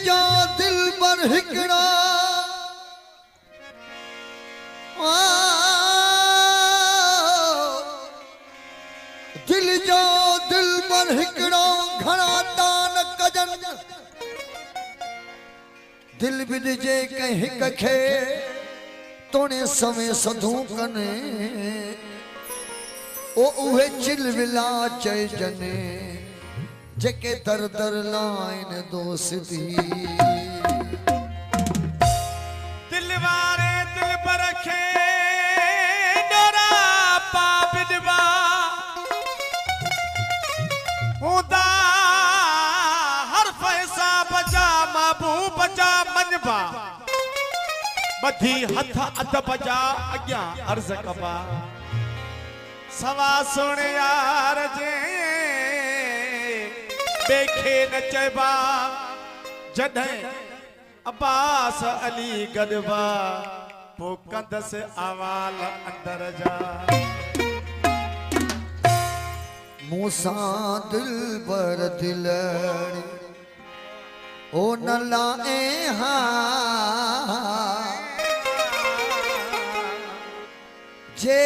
जा दिल बर हिकड़ा दिल जा दिल बर हिकड़ा घना दान कजन दिल बिजे कहीं कखे तोने समय सधू कने ओ उहे चिलविला चय जने जेके दर दर लाइन दोस्ती दिलवारे दिल पर रखे डरा पाबिदवा हुदा हर फैसा बजा महबूब बजा मनबा बधी हथ अध बजा अग्या अर्ज कबा सवा सुन यार जे देखे न चबा जॾहिं अब्बास अली गदबा पो कंदस आवाल अंदर जा मूसा दिल बर दिलड़ी ओ न लाए हा जे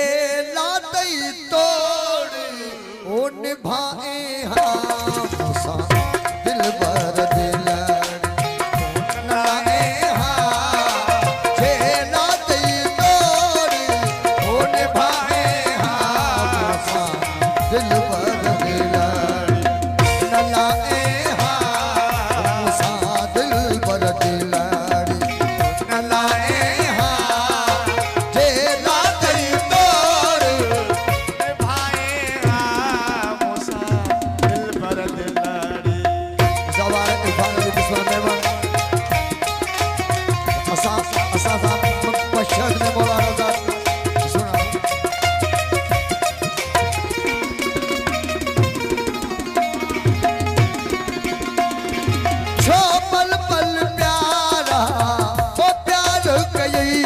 लातई तोड़ ओ निभाए हा मूसा दिल बर दिलड़ी ओ न लाए हा जे लातई तोड़ ओ निभाए हा मूसा दिल बर दिलड़ी न लाए हा मूसा दिल बर दिलड़ी न लाए हा जे लातई तोड़ भाई मूसा दिल पर दिलड़ी सवार इरफान अली बिस्वा मेहमान असा मशहद में मौलाना साहब सुना छो पल पल प्यारा वो प्यार कई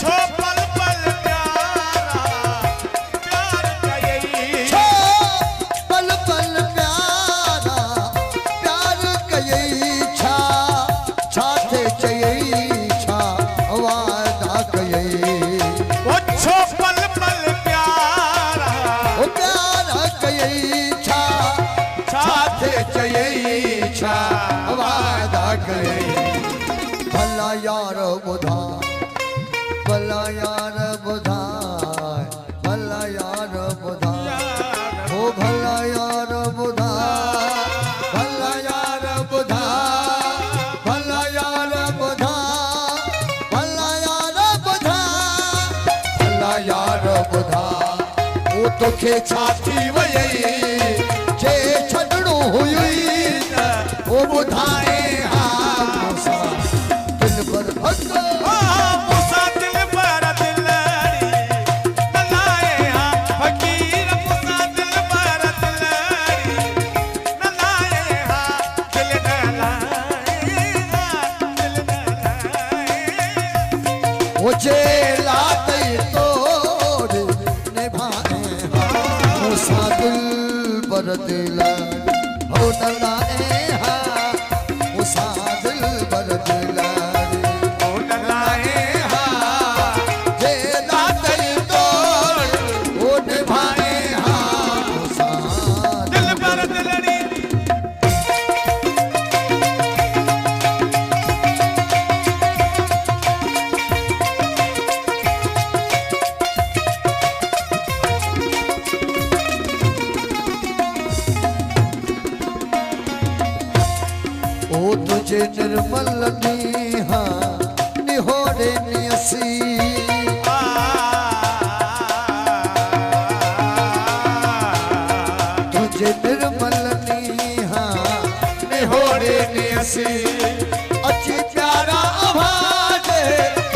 छो पल पल प्यारा प्यार कई छो पल पल प्यारा प्यार कई छा थे चई छा वादा कई वो छो पल पल प्यारा ओ प्यारा कई छा थे चई छा वादा कई भला यार बुधा भला यार बुधा भला यार बुधा ओ भला यार बुधा भला यार बुधा भला यार बुधा भला यार बुधा भला यार बुधा ओ तोखे छाती वई जे छडणो हुई ओ बुधाए हा मूसा दिल पर हक मूसा दिल पर दिलड़ी न लाए हा फकीर मूसा दिल पर दिलड़ी न लाए हा दिल न लाए हा दिल न लाए ओ जे लातई तोड़ निभाए हा मूसा दिल पर दिलड़ी ओ न लाए हा मूसा दिल पर दिलड़ी ओ न लाए हा जे लातई तोड़ ओ निभाए हा मूसा दिल पर दिलड़ी ओ तुझे निर्मल नीहा निहोरे नियसी तुझे निर्मल नीहा निहोरे नियसी अच्छी प्यारा आवाज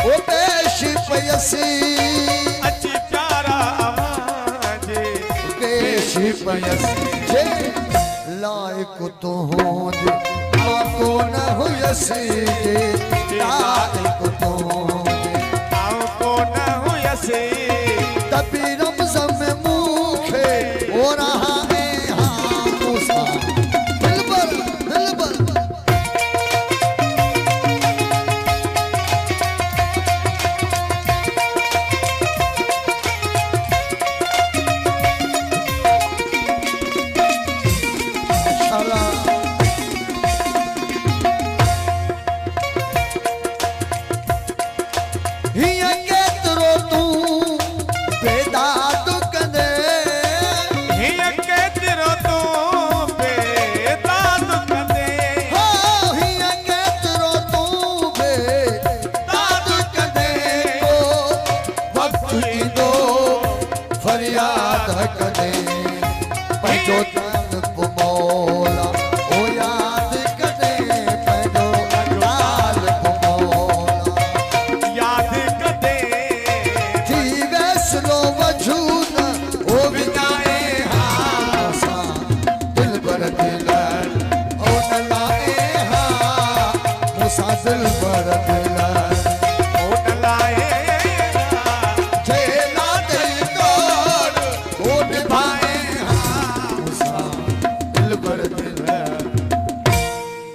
ओ पेश पयसी अच्छी प्यारा आवाज पेश पयसी जे लायक तो हो को न हुयसी लायक तो को न हुयसी तभी रमज़म में मुखे हो रहा है हाँ मूसा दिल पर दिल